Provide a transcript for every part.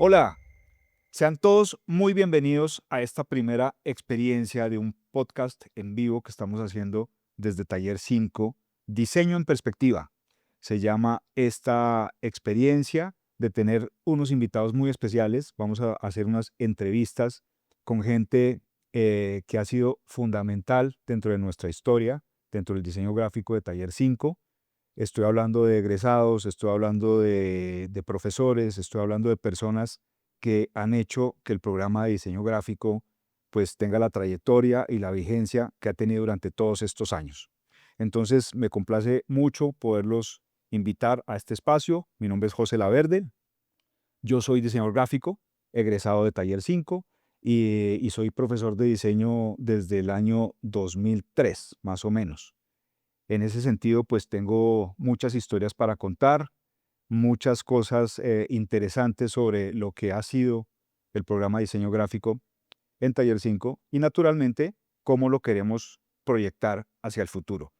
Hola, sean todos muy bienvenidos a esta primera experiencia de un podcast en vivo que estamos haciendo desde Taller 5, Diseño en Perspectiva. Se llama esta experiencia de tener unos invitados muy especiales. Vamos a hacer unas entrevistas con gente que ha sido fundamental dentro de nuestra historia, dentro del diseño gráfico de Taller 5. Estoy hablando de egresados, estoy hablando de profesores, estoy hablando de personas que han hecho que el programa de diseño gráfico pues tenga la trayectoria y la vigencia que ha tenido durante todos estos años. Entonces me complace mucho poderlos invitar a este espacio. Mi nombre es José Laverde, yo soy diseñador gráfico, egresado de Taller 5 y soy profesor de diseño desde el año 2003, más o menos. En ese sentido, pues tengo muchas historias para contar, muchas cosas interesantes sobre lo que ha sido el programa de diseño gráfico en Taller 5 y naturalmente cómo lo queremos proyectar hacia el futuro.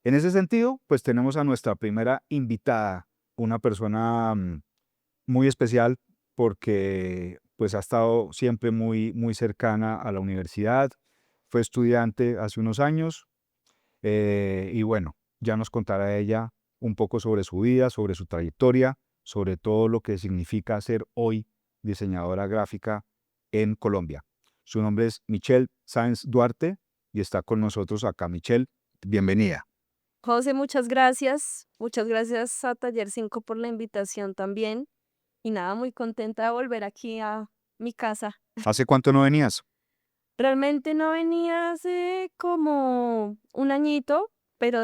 En ese sentido, pues tenemos a nuestra primera invitada, una persona muy especial porque pues ha estado siempre muy cercana a la universidad, fue estudiante hace unos años y bueno, ya nos contará ella un poco sobre su vida, sobre su trayectoria, sobre todo lo que significa ser hoy diseñadora gráfica en Colombia. Su nombre es Michelle Sáenz Duarte y está con nosotros acá. Michelle, bienvenida. José, muchas gracias. Muchas gracias a Taller 5 por la invitación también. Y nada, muy contenta de volver aquí a mi casa. ¿Hace cuánto no venías? Realmente no venía hace como un añito, pero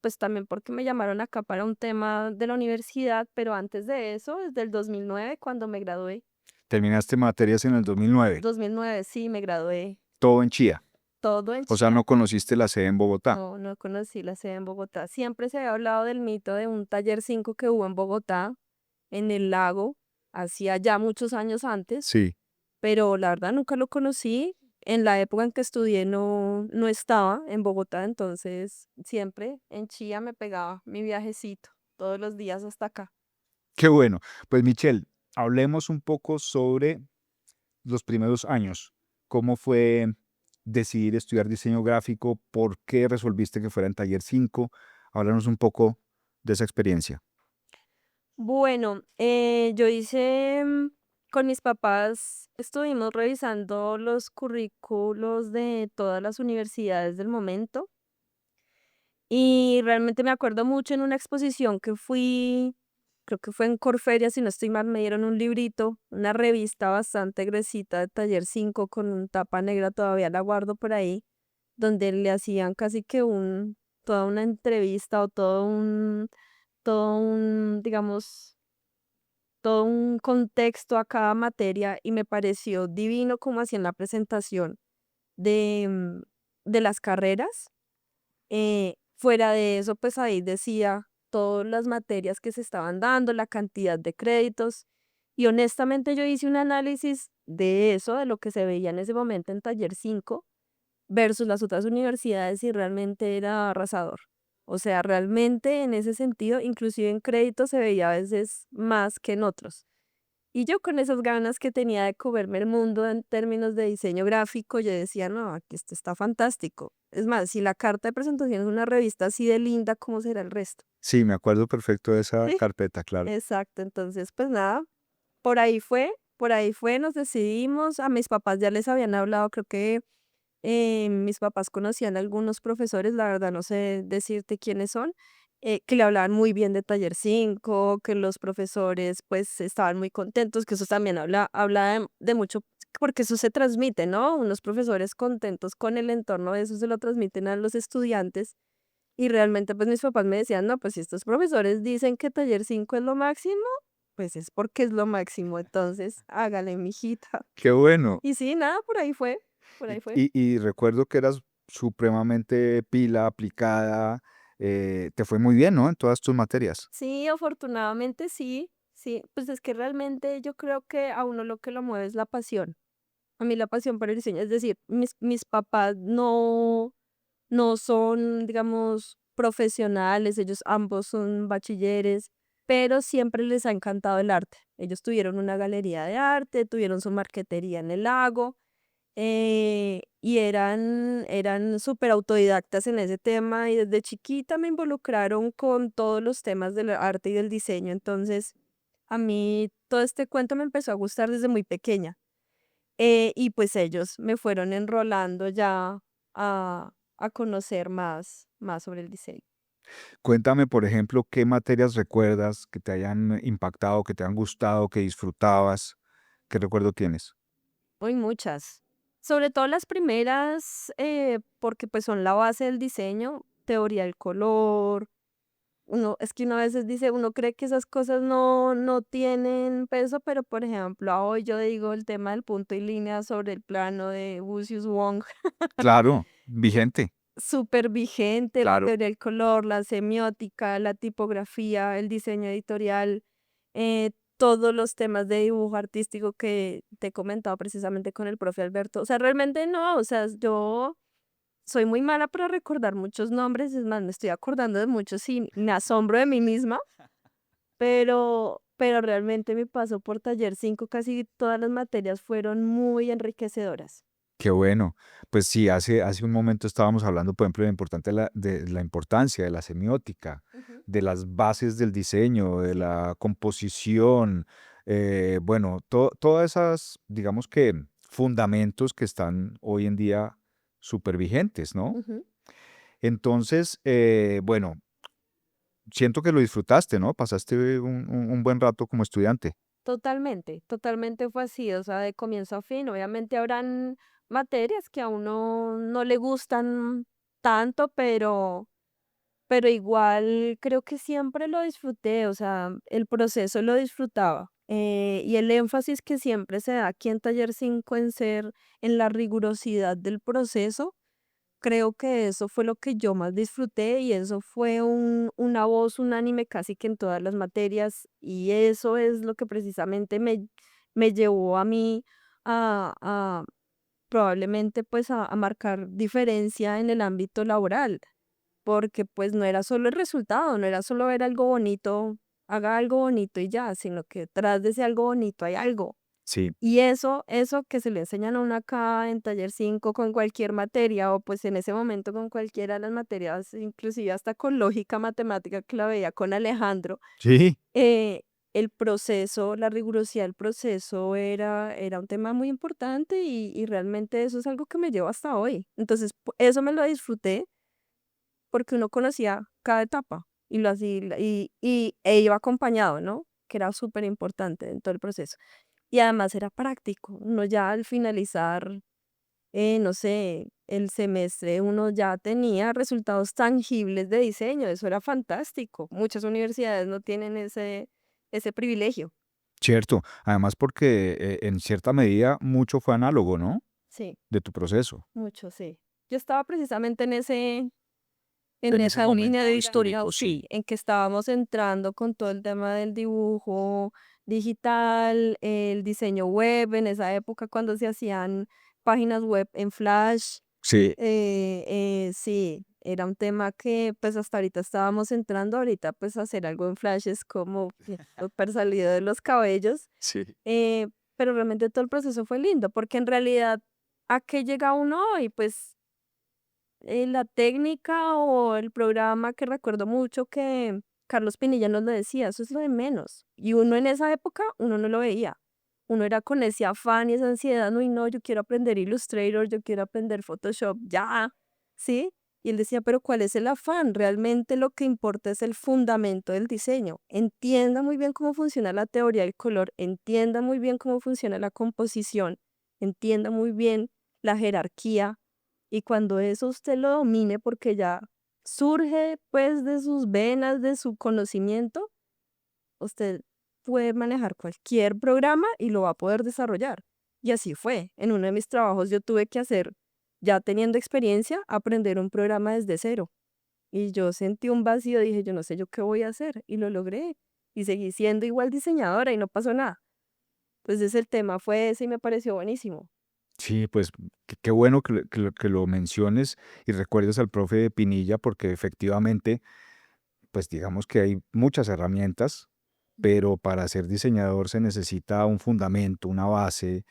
pues también porque me llamaron acá para un tema de la universidad, pero antes de eso, desde el 2009, cuando me gradué. Terminaste materias en el 2009, 2009, sí, me gradué. todo en Chía. Todo en O sea, Chía. no conociste la sede en Bogotá. No, no conocí la sede en Bogotá. Siempre se había hablado del mito de un Taller 5 que hubo en Bogotá, en el lago, hacía ya muchos años antes, Sí. pero la verdad nunca lo conocí. En la época en que estudié no estaba en Bogotá, entonces siempre en Chía me pegaba mi viajecito todos los días hasta acá. Qué bueno. Pues Michelle, hablemos un poco sobre los primeros años. ¿Cómo fue decidir estudiar diseño gráfico? ¿Por qué resolviste que fuera en Taller 5? Háblanos un poco de esa experiencia. Bueno, yo hice con mis papás, estuvimos revisando los currículos de todas las universidades del momento. Y realmente me acuerdo mucho en una exposición que fui, creo que fue en Corferia, si no estoy mal, me dieron un librito, una revista bastante gruesita de Taller 5 con un tapa negra, todavía la guardo por ahí, donde le hacían casi que toda una entrevista o digamos, todo un contexto a cada materia y me pareció divino como hacían la presentación de, de las carreras. Fuera de eso, pues ahí decía todas las materias que se estaban dando, la cantidad de créditos. Y honestamente yo hice un análisis de eso, de lo que se veía en ese momento en Taller 5 versus las otras universidades y realmente era arrasador. O sea, realmente en ese sentido, inclusive en créditos se veía a veces más que en otros. Y yo con esas ganas que tenía de comerme el mundo en términos de diseño gráfico, yo decía, no, aquí esto está fantástico. Es más, si la carta de presentación es una revista así de linda, ¿cómo será el resto? Sí, me acuerdo perfecto de esa Sí, carpeta, claro. exacto. Entonces, pues nada, por ahí fue, nos decidimos. A mis papás ya les habían hablado, creo que mis papás conocían a algunos profesores, la verdad no sé decirte quiénes son, que le hablaban muy bien de Taller 5, que los profesores pues estaban muy contentos, que eso también habla de mucho, porque eso se transmite, ¿no? Unos profesores contentos con el entorno, eso se lo transmiten a los estudiantes. Y realmente pues mis papás me decían, no, pues si estos profesores dicen que Taller 5 es lo máximo, pues es porque es lo máximo, entonces hágale, mijita. Qué bueno. Y sí, nada, por ahí fue, por Y, ahí fue. y recuerdo que eras supremamente pila, aplicada. Te fue muy bien, ¿no? En todas tus materias. Sí, afortunadamente sí, sí, pues es que realmente yo creo que a uno lo que lo mueve es la pasión. A mí la pasión por el diseño, es decir, mis papás no son, digamos, profesionales, ellos ambos son bachilleres, pero siempre les ha encantado el arte. Ellos tuvieron una galería de arte, tuvieron su marquetería en el lago, y eran súper autodidactas en ese tema y desde chiquita me involucraron con todos los temas del arte y del diseño. Entonces, a mí todo este cuento me empezó a gustar desde muy pequeña. Y pues ellos me fueron enrolando ya a conocer más sobre el diseño. Cuéntame, por ejemplo, qué materias recuerdas que te hayan impactado, que te han gustado, que disfrutabas. ¿Qué recuerdo tienes? Uy, muchas. Sobre todo las primeras, porque pues son la base del diseño, teoría del color. Es que uno a veces dice, uno cree que esas cosas no tienen peso, pero por ejemplo, hoy yo digo el tema del punto y línea sobre el plano de Lucius Wong, Claro, vigente. súper vigente, la Claro. teoría del color, la semiótica, la tipografía, el diseño editorial, todos los temas de dibujo artístico que te he comentado precisamente con el profe Alberto. O sea, realmente no, o sea, yo soy muy mala para recordar muchos nombres, es más, me estoy acordando de muchos y me asombro de mí misma, pero realmente mi paso por Taller 5 casi todas las materias fueron muy enriquecedoras. Qué bueno. Pues sí, hace un momento estábamos hablando, por ejemplo, de la importancia de la semiótica, Ujú, de las bases del diseño, de sí. la composición, bueno, todas esas, digamos que, fundamentos que están hoy en día súper vigentes, ¿no? Ujú. Entonces, bueno, siento que lo disfrutaste, ¿no? Pasaste un buen rato como estudiante. Totalmente, totalmente fue así, o sea, de comienzo a fin. Obviamente habrán materias que a uno no le gustan tanto, pero igual creo que siempre lo disfruté, o sea, el proceso lo disfrutaba. Y el énfasis que siempre se da aquí en Taller 5 en la rigurosidad del proceso. Creo que eso fue lo que yo más disfruté y eso fue una voz unánime casi que en todas las materias y eso es lo que precisamente me llevó a mí a probablemente pues a marcar diferencia en el ámbito laboral, porque pues no era solo el resultado, no era solo ver algo bonito, haga algo bonito y ya, sino que tras de ese algo bonito hay algo. Sí. Y eso que se le enseñan a uno acá en Taller 5 con cualquier materia, o pues en ese momento con cualquiera de las materias, inclusive hasta con lógica matemática que la veía con Alejandro, Sí. eh, el proceso, la rigurosidad del proceso era un tema muy importante y realmente eso es algo que me llevo hasta hoy. Entonces, eso me lo disfruté porque uno conocía cada etapa y lo hacía e iba acompañado, ¿no? Que era súper importante en todo el proceso. Y además era práctico. Uno ya al finalizar, no sé, el semestre, uno ya tenía resultados tangibles de diseño. Eso era fantástico. Muchas universidades no tienen ese privilegio. Cierto. Además porque, en cierta medida mucho fue análogo, ¿no? Sí, De tu proceso. mucho, sí. Yo estaba precisamente en En ese esa línea momento de historia, histórico, sí. sí, en que estábamos entrando con todo el tema del dibujo digital, el diseño web, en esa época cuando se hacían páginas web en Flash. Sí, Sí, era un tema que pues hasta ahorita estábamos entrando, ahorita pues hacer algo en Flash es como súper salido de los cabellos, sí. eh, pero realmente todo el proceso fue lindo, porque en realidad, ¿a qué llega uno hoy? Pues la técnica o el programa que recuerdo mucho que Carlos Pinilla nos lo decía, eso es lo de menos. Y uno en esa época, uno no lo veía. Uno era con ese afán y esa ansiedad, no, y no, yo quiero aprender Illustrator, yo quiero aprender Photoshop, ya, ¿sí? Y él decía, pero ¿cuál es el afán? Realmente lo que importa es el fundamento del diseño. Entienda muy bien cómo funciona la teoría del color, entienda muy bien cómo funciona la composición, entienda muy bien la jerarquía, y cuando eso usted lo domine, porque ya surge pues de sus venas, de su conocimiento, usted puede manejar cualquier programa y lo va a poder desarrollar. Y así fue. En uno de mis trabajos yo tuve que hacer, ya teniendo experiencia, aprender un programa desde cero. Y yo sentí un vacío, dije, yo no sé yo qué voy a hacer. Y lo logré. Y seguí siendo igual diseñadora y no pasó nada. Entonces el tema fue ese y me pareció buenísimo. Sí, pues qué bueno que lo menciones y recuerdes al profe Pinilla, porque efectivamente, pues digamos que hay muchas herramientas pero para ser diseñador se necesita un fundamento, una base,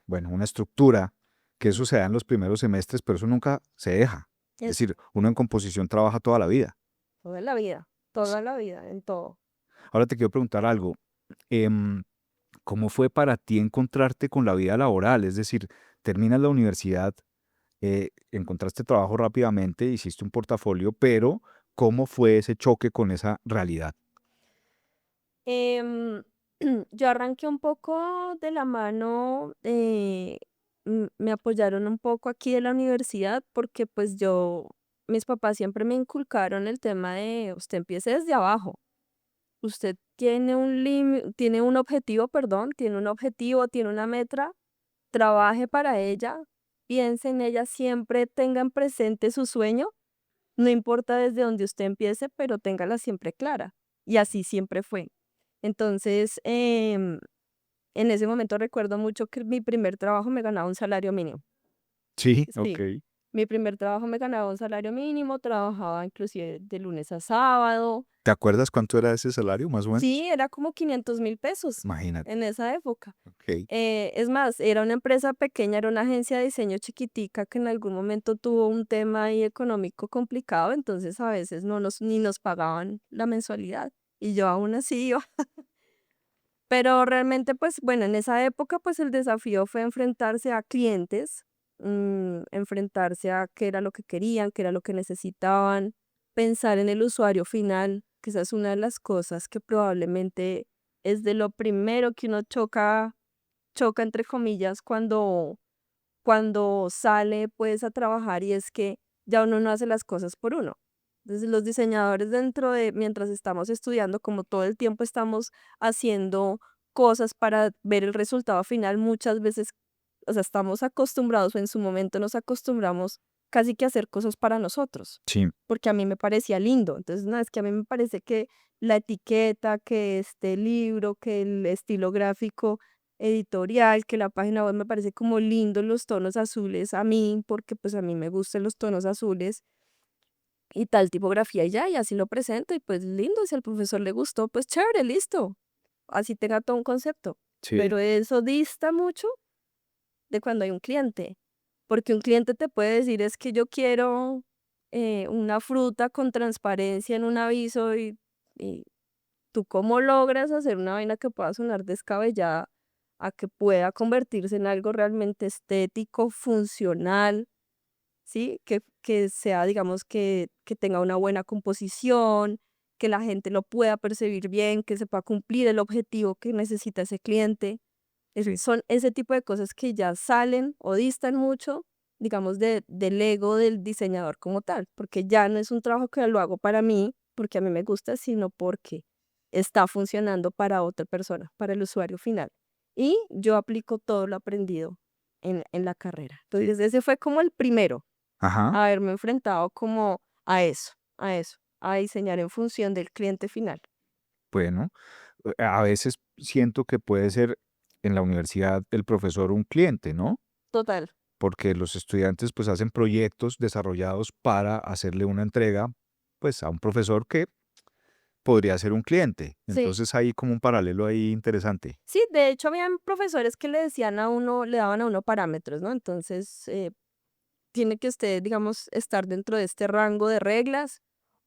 bueno, una estructura, que eso se da en los primeros semestres, pero eso nunca se deja. Es Es decir, uno en composición trabaja toda la vida. toda la vida, en todo. Ahora te quiero preguntar algo. em, ¿Cómo fue para ti encontrarte con la vida laboral? Es decir, terminas la universidad, encontraste trabajo rápidamente, hiciste un portafolio, pero ¿cómo fue ese choque con esa realidad? Em, yo arranqué un poco de la mano, me apoyaron un poco aquí de la universidad porque pues mis papás siempre me inculcaron el tema de usted empiece desde abajo, usted tiene un objetivo, perdón, tiene un objetivo, tiene una meta, trabaje para ella, piense en ella, siempre tengan presente su sueño, no importa desde donde usted empiece, pero téngala siempre clara. Y así siempre fue. Entonces, en ese momento recuerdo mucho que mi primer trabajo me ganaba un salario mínimo. Sí, ok. Sí, mi primer trabajo me ganaba un salario mínimo, trabajaba inclusive de lunes a sábado. ¿Te acuerdas cuánto era ese salario, más o menos? Sí, era como 500.000 pesos Imagínate. en esa época. Ok. Es más, era una empresa pequeña, era una agencia de diseño chiquitica que en algún momento tuvo un tema ahí económico complicado, entonces a veces ni nos pagaban la mensualidad y yo aún así iba. Pero realmente, pues bueno, en esa época, pues el desafío fue enfrentarse a clientes, enfrentarse a qué era lo que querían, qué era lo que necesitaban, pensar en el usuario final, que esa es una de las cosas que probablemente es de lo primero que uno choca entre comillas cuando sale pues a trabajar y es que ya uno no hace las cosas por uno. Entonces los diseñadores mientras estamos estudiando, como todo el tiempo estamos haciendo cosas para ver el resultado final, muchas veces, o sea, estamos acostumbrados o en su momento nos acostumbramos casi que a hacer cosas para nosotros, Sí, porque a mí me parecía lindo. Entonces, no, es que a mí me parece que la etiqueta, que este libro, que el estilo gráfico editorial, que la página web me parece como lindo los tonos azules a mí, porque pues a mí me gustan los tonos azules y tal tipografía y ya, y así lo presento y pues lindo, si al profesor le gustó, pues chévere, listo, así tenga todo un concepto. sí, Pero eso dista mucho de cuando hay un cliente, porque un cliente te puede decir es que yo quiero una fruta con transparencia en un aviso y tú cómo logras hacer una vaina que pueda sonar descabellada a que pueda convertirse en algo realmente estético, funcional, ¿sí? Que sea, digamos, que tenga una buena composición, que la gente lo pueda percibir bien, que se pueda cumplir el objetivo que necesita ese cliente. sí. Son ese tipo de cosas que ya salen o distan mucho, digamos, del ego del diseñador como tal, porque ya no es un trabajo que lo hago para mí, porque a mí me gusta, sino porque está funcionando para otra persona, para el usuario final. Y yo aplico todo lo aprendido en la carrera. Entonces, ese fue como el primero, Ajá. haberme enfrentado como a diseñar en función del cliente final. Bueno, a veces siento que puede ser en la universidad el profesor un cliente, ¿no? Total. Porque los estudiantes pues hacen proyectos desarrollados para hacerle una entrega pues a un profesor que podría ser un cliente. Sí. Entonces hay como un paralelo ahí interesante. Sí, de hecho, habían profesores que le decían a uno, le daban a uno parámetros, ¿no? Entonces, tiene que usted, digamos, estar dentro de este rango de reglas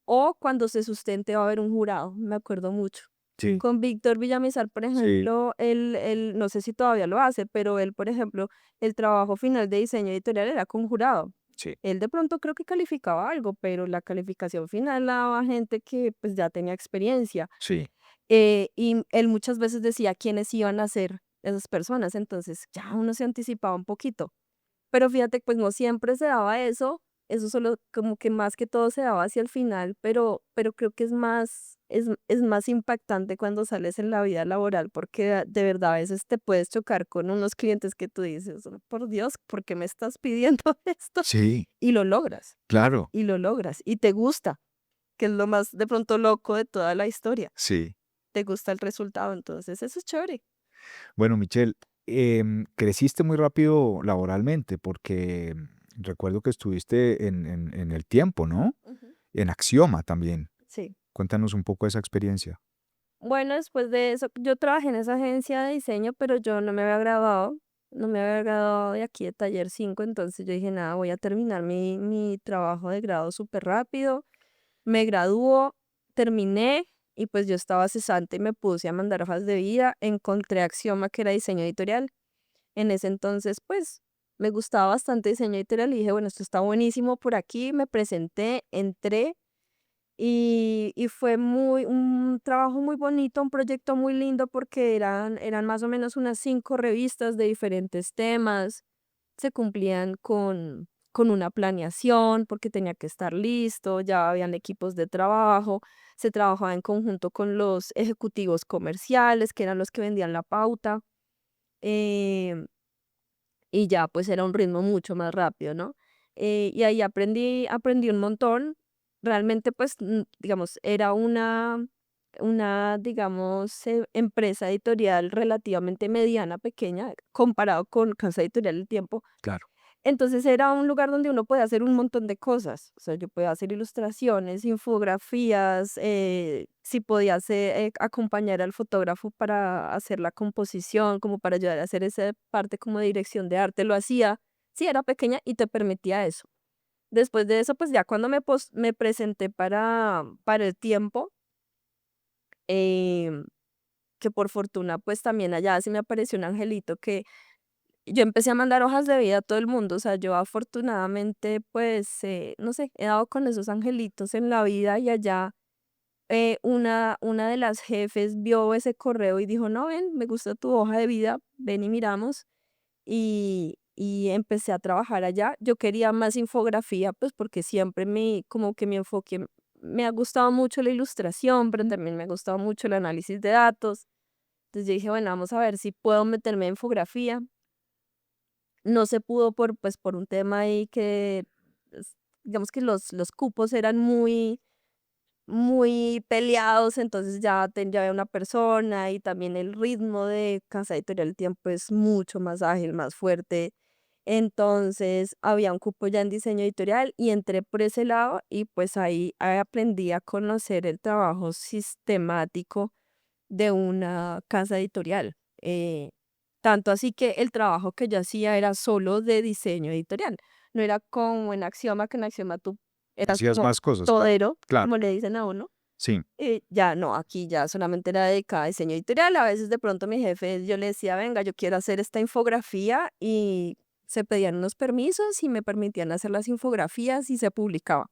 o cuando se sustente va a haber un jurado, me acuerdo mucho. Sí, Con Víctor Villamizar, por sí, ejemplo, no sé si todavía lo hace, pero él, por ejemplo, el trabajo final de diseño editorial era con jurado. sí, Él de pronto creo que calificaba algo, pero la calificación final la daba gente que pues ya tenía experiencia. sí, Y él muchas veces decía quiénes iban a ser esas personas, entonces ya uno se anticipaba un poquito. Pero fíjate, pues no siempre se daba eso solo como que más que todo se daba hacia el final, pero creo que es más impactante cuando sales en la vida laboral, porque de verdad a veces te puedes chocar con unos clientes que tú dices, "Oh, por Dios, ¿por qué me estás pidiendo esto?" sí, Y lo logras, claro, y te gusta, que es lo más de pronto loco de toda la historia, sí. te gusta el resultado, entonces eso es chévere. Bueno, Michelle, creciste muy rápido laboralmente porque recuerdo que estuviste en el tiempo, ¿no? Ujú. En Axioma también. Sí. Cuéntanos un poco esa experiencia. Bueno, después de eso, yo trabajé en esa agencia de diseño, pero yo no me había graduado, no me había graduado de aquí de Taller 5, entonces yo dije, nada, voy a terminar mi trabajo de grado súper rápido. Me graduó, terminé y pues yo estaba cesante y me puse a mandar hojas de vida. Encontré Axioma, que era diseño editorial. En ese entonces, pues me gustaba bastante diseño editorial y dije, bueno, esto está buenísimo por aquí. Me presenté, entré y fue un trabajo muy bonito, un proyecto muy lindo porque eran más o menos unas 5 revistas de diferentes temas. Se cumplían con una planeación porque tenía que estar listo, ya habían equipos de trabajo, se trabajaba en conjunto con los ejecutivos comerciales, que eran los que vendían la pauta, em, y ya pues era un ritmo mucho más rápido, ¿no? Y ahí aprendí un montón. Realmente pues, digamos, era digamos, empresa editorial relativamente mediana, pequeña, comparado con Casa Editorial El Tiempo. Claro. Entonces era un lugar donde uno puede hacer un montón de cosas. O sea, yo podía hacer ilustraciones, infografías, si podía acompañar al fotógrafo para hacer la composición, como para ayudar a hacer esa parte como de dirección de arte, lo hacía. Sí, era pequeña y te permitía eso. Después de eso, pues ya cuando me presenté para el tiempo, em, que por fortuna, pues también allá sí me apareció un angelito que yo empecé a mandar hojas de vida a todo el mundo. O sea, yo afortunadamente, pues, no sé, he dado con esos angelitos en la vida y allá una de las jefes vio ese correo y dijo, no, ven, me gusta tu hoja de vida, ven y miramos. Y empecé a trabajar allá. Yo quería más infografía, pues porque siempre como que mi enfoque, me ha gustado mucho la ilustración, pero también me ha gustado mucho el análisis de datos. Entonces yo dije, bueno, vamos a ver si puedo meterme en infografía. No se pudo pues, por un tema ahí que, digamos que los cupos eran muy peleados, entonces ya había una persona y también el ritmo de Casa Editorial El Tiempo es mucho más ágil, más fuerte. Entonces había un cupo ya en diseño editorial y entré por ese lado y pues ahí aprendí a conocer el trabajo sistemático de una casa editorial. Tanto así que el trabajo que yo hacía era solo de diseño editorial. No era como en Axioma, que en Axioma tú eras Hacías como más cosas, claro. todero, Claro, como le dicen a uno. sí. Ya no, aquí ya solamente era dedicada a diseño editorial. A veces de pronto mi jefe, yo le decía, venga, yo quiero hacer esta infografía y se pedían unos permisos y me permitían hacer las infografías y se publicaba.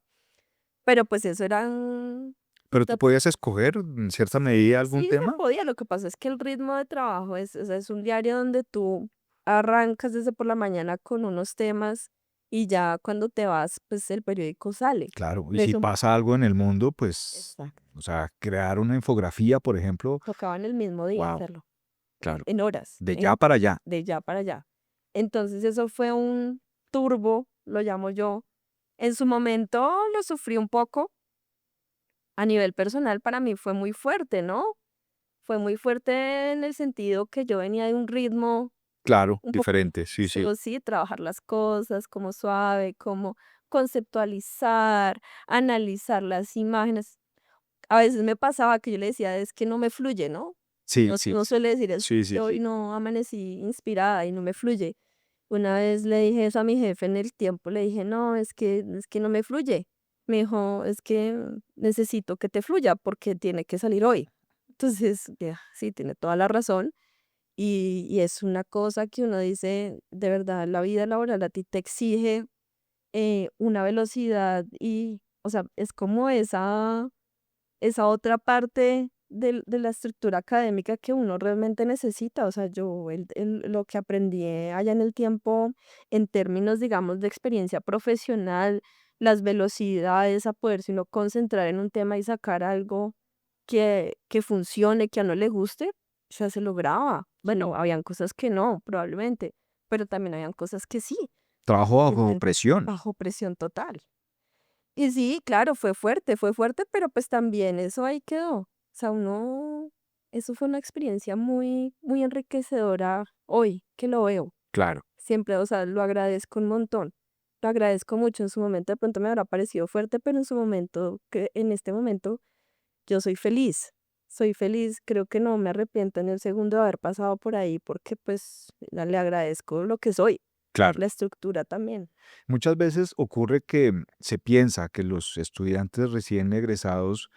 Pero pues eso eran Pero tú podías escoger en cierta medida algún Sí, se tema. podía, lo que pasa es que el ritmo de trabajo o sea, es un diario donde tú arrancas desde por la mañana con unos temas y ya cuando te vas, pues el periódico sale. Claro, y De si eso pasa algo en el mundo, pues, Exacto. o sea, crear una infografía, por ejemplo, Tocaba en el mismo día wow, hacerlo, claro, en horas, de ya para allá. de ya para allá. Entonces eso fue un turbo, lo llamo yo. En su momento lo sufrí un poco. A nivel personal para mí fue muy fuerte, ¿no? Fue muy fuerte en el sentido que yo venía de un ritmo Claro, un poco diferente, sí, sí. lento, sí, trabajar las cosas como suave, como conceptualizar, analizar las imágenes. A veces me pasaba que yo le decía, es que no me fluye, ¿no? Sí, No, sí, no suele decir, es sí, sí, que hoy sí. no amanecí inspirada y no me fluye. Una vez le dije eso a mi jefe en el tiempo, le dije, no, es que no me fluye. Me dijo, es que necesito que te fluya porque tiene que salir hoy. Entonces, ya, sí, tiene toda la razón. Y es una cosa que uno dice, de verdad, la vida laboral a ti te exige una velocidad y, o sea, es como esa otra parte de la estructura académica que uno realmente necesita. O sea, yo lo que aprendí allá en el tiempo en términos, digamos, de experiencia profesional, las velocidades, a poderse uno concentrar en un tema y sacar algo que funcione, que a uno le guste, o sea, se lograba. Bueno, habían cosas que no, probablemente, pero también habían cosas que sí, Trabajo que bajo eran presión. bajo presión total. Y sí, claro, fue fuerte, pero pues también eso ahí quedó. O sea, eso fue una experiencia muy, muy enriquecedora hoy que lo veo. Claro, Siempre, o sea, lo agradezco un montón. Lo agradezco mucho. En su momento de pronto me habrá parecido fuerte, pero en su momento, en este momento, yo soy feliz. soy feliz, creo que no me arrepiento en el segundo de haber pasado por ahí porque pues le agradezco lo que soy, Claro. la estructura también. Muchas veces ocurre que se piensa que los estudiantes recién egresados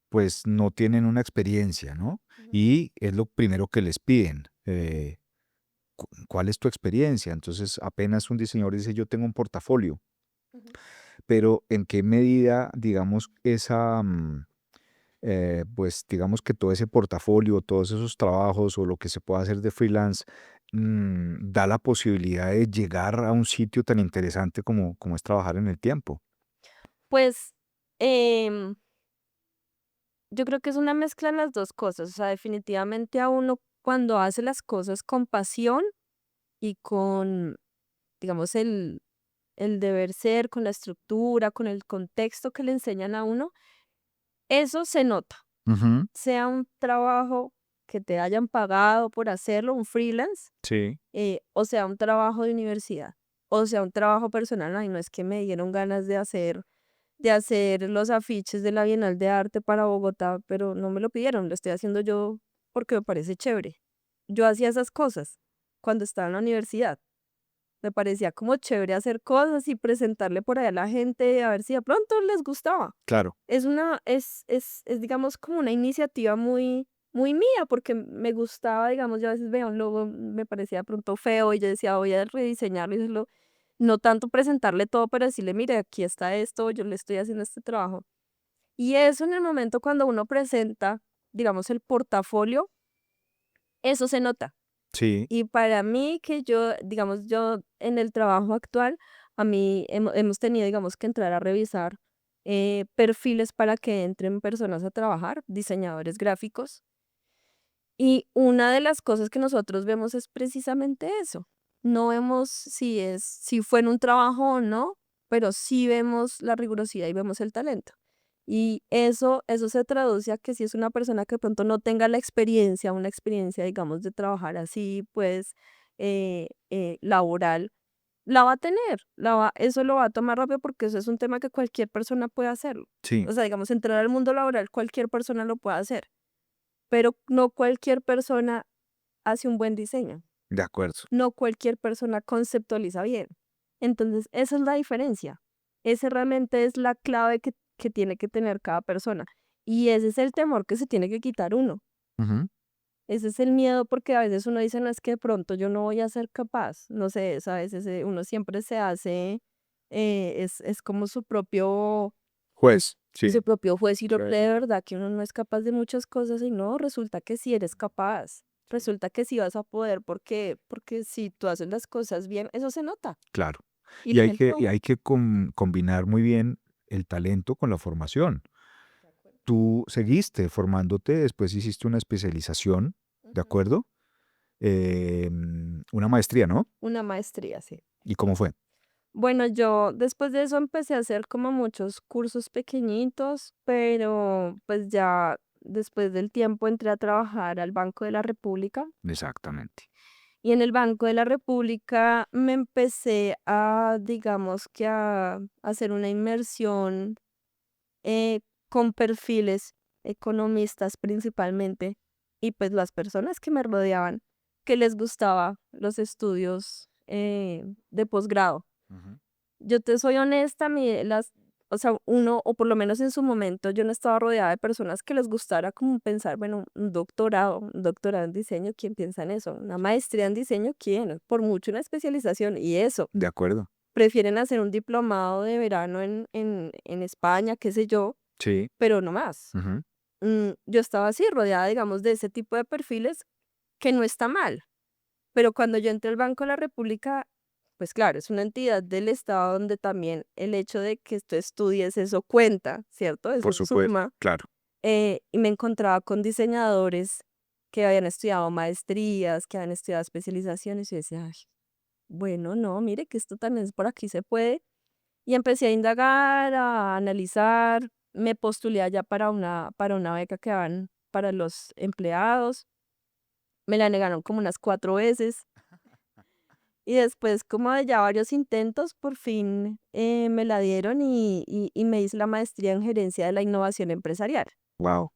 pues no tienen una experiencia, ¿no? Ujú, Y es lo primero que les piden. ¿Cuál es tu experiencia? Entonces apenas un diseñador dice yo tengo un portafolio, ujú. pero ¿en qué medida, digamos, pues digamos que todo ese portafolio, todos esos trabajos o lo que se pueda hacer de freelance da la posibilidad de llegar a un sitio tan interesante como es trabajar en el tiempo? Pues em, yo creo que es una mezcla de las dos cosas, o sea, definitivamente a uno cuando hace las cosas con pasión y con, digamos, el deber ser, con la estructura, con el contexto que le enseñan a uno, eso se nota, Ujú. sea un trabajo que te hayan pagado por hacerlo, un freelance, Sí, o sea un trabajo de universidad, o sea un trabajo personal. Ay, no es que me dieron ganas de hacer los afiches de la Bienal de Arte para Bogotá, pero no me lo pidieron, lo estoy haciendo yo porque me parece chévere. Yo hacía esas cosas cuando estaba en la universidad. Me parecía como chévere hacer cosas y presentarle por ahí a la gente a ver si de pronto les gustaba. claro, Es digamos como una iniciativa muy, muy mía, porque me gustaba, digamos, yo a veces veía un logo, me parecía de pronto feo y yo decía, voy a rediseñarlo y hacerlo, no tanto presentarle todo, pero decirle, mire, aquí está esto, yo le estoy haciendo este trabajo. Y eso en el momento cuando uno presenta, digamos, el portafolio, eso se nota. sí, Y para mí que yo, digamos, yo en el trabajo actual, a mí hemos tenido, digamos, que entrar a revisar perfiles para que entren personas a trabajar, diseñadores gráficos. Y una de las cosas que nosotros vemos es precisamente eso. No vemos si fue en un trabajo o no, pero sí vemos la rigurosidad y vemos el talento. Y eso se traduce a que si es una persona que de pronto no tenga la experiencia, una experiencia, digamos, de trabajar así, pues, laboral, la va a tener, eso lo va a tomar rápido porque eso es un tema que cualquier persona puede hacerlo. sí, O sea, digamos, entrar al mundo laboral, cualquier persona lo puede hacer, pero no cualquier persona hace un buen diseño, de acuerdo. no cualquier persona conceptualiza bien. Entonces, esa es la diferencia. Ese realmente es la clave que tiene que tener cada persona. Y ese es el temor que se tiene que quitar uno. Ujú. Ese es el miedo porque a veces uno dice, no es que de pronto yo no voy a ser capaz. No sé, a veces uno siempre se hace, es como Juez, sí, su propio juez y lo sí, cree de verdad que uno no es capaz de muchas cosas y no, resulta que sí eres capaz. Resulta que sí vas a poder porque si tú haces las cosas bien, eso se nota. claro. Y la gente Y no. hay que combinar muy bien el talento con la formación. De acuerdo. Tú seguiste formándote, después hiciste una especialización, ¿de Ujú. acuerdo? Una maestría, ¿no? Una maestría, sí. ¿Y cómo fue? Bueno, yo después de eso empecé a hacer como muchos cursos pequeñitos, pero pues ya después del tiempo entré a trabajar al Banco de la República Exactamente. y en el Banco de la República me empecé a, digamos que a hacer una inmersión eh, con perfiles economistas principalmente y pues las personas que me rodeaban que les gustaba los estudios de posgrado. Ujú. Yo te soy honesta, o sea, uno, o por lo menos en su momento, yo no estaba rodeada de personas que les gustara como pensar, bueno, un doctorado en diseño, ¿quién piensa en eso? Una maestría en diseño, ¿quién? Por mucho una especialización, y eso, De acuerdo. prefieren hacer un diplomado de verano en España, qué sé yo, Sí. pero no más. Ujú. Yo estaba así, rodeada, digamos, de ese tipo de perfiles, que no está mal. Pero cuando yo entré al Banco de la República, pues claro, es una entidad del Estado donde también el hecho de que tú estudies eso cuenta, ¿cierto? Por Eso supuesto, suma. claro. Y me encontraba con diseñadores que habían estudiado maestrías, que habían estudiado especializaciones y yo decía, "Ay, bueno, no, mire que esto también es por aquí se puede". Y empecé a indagar, a analizar, me postulé allá para una beca que daban para los empleados, me la negaron como unas 4 veces. Y después, como de ya varios intentos, por fin me la dieron y me hice la maestría en gerencia de la innovación empresarial. Wow.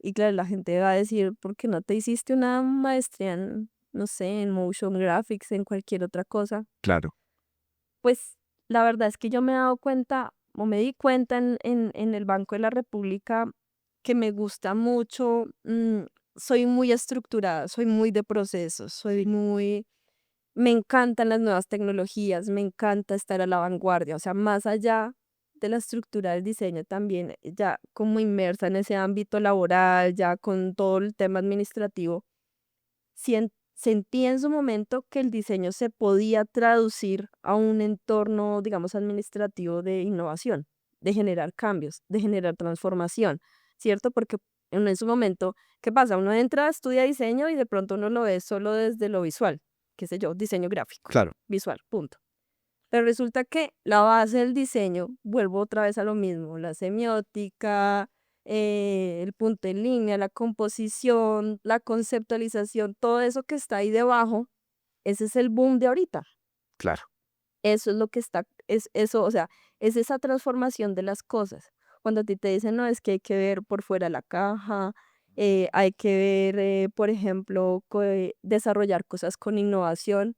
Y claro, la gente va a decir, ¿por qué no te hiciste una maestría en, no sé, en motion graphics, en cualquier otra cosa? Claro, Pues la verdad es que yo me he dado cuenta, o me di cuenta en el Banco de la República, que me gusta mucho, soy muy estructurada, soy muy de procesos, soy muy, me encantan las nuevas tecnologías, me encanta estar a la vanguardia, o sea, más allá de la estructura del diseño también, ya como inmersa en ese ámbito laboral, ya con todo el tema administrativo, sentí en su momento que el diseño se podía traducir a un entorno, digamos, administrativo de innovación, de generar cambios, de generar transformación, ¿cierto? Porque en su momento, ¿qué pasa? Uno entra, estudia diseño y de pronto uno lo ve solo desde lo visual, qué sé yo, diseño gráfico, claro, visual, punto. Pero resulta que la base del diseño, vuelvo otra vez a lo mismo, la semiótica, el punto en línea, la composición, la conceptualización, todo eso que está ahí debajo, ese es el boom de ahorita. claro. Eso es lo que está, es eso, o sea, es esa transformación de las cosas. Cuando a ti te dicen, no, es que hay que ver por fuera la caja, hay que ver, por ejemplo, desarrollar cosas con innovación,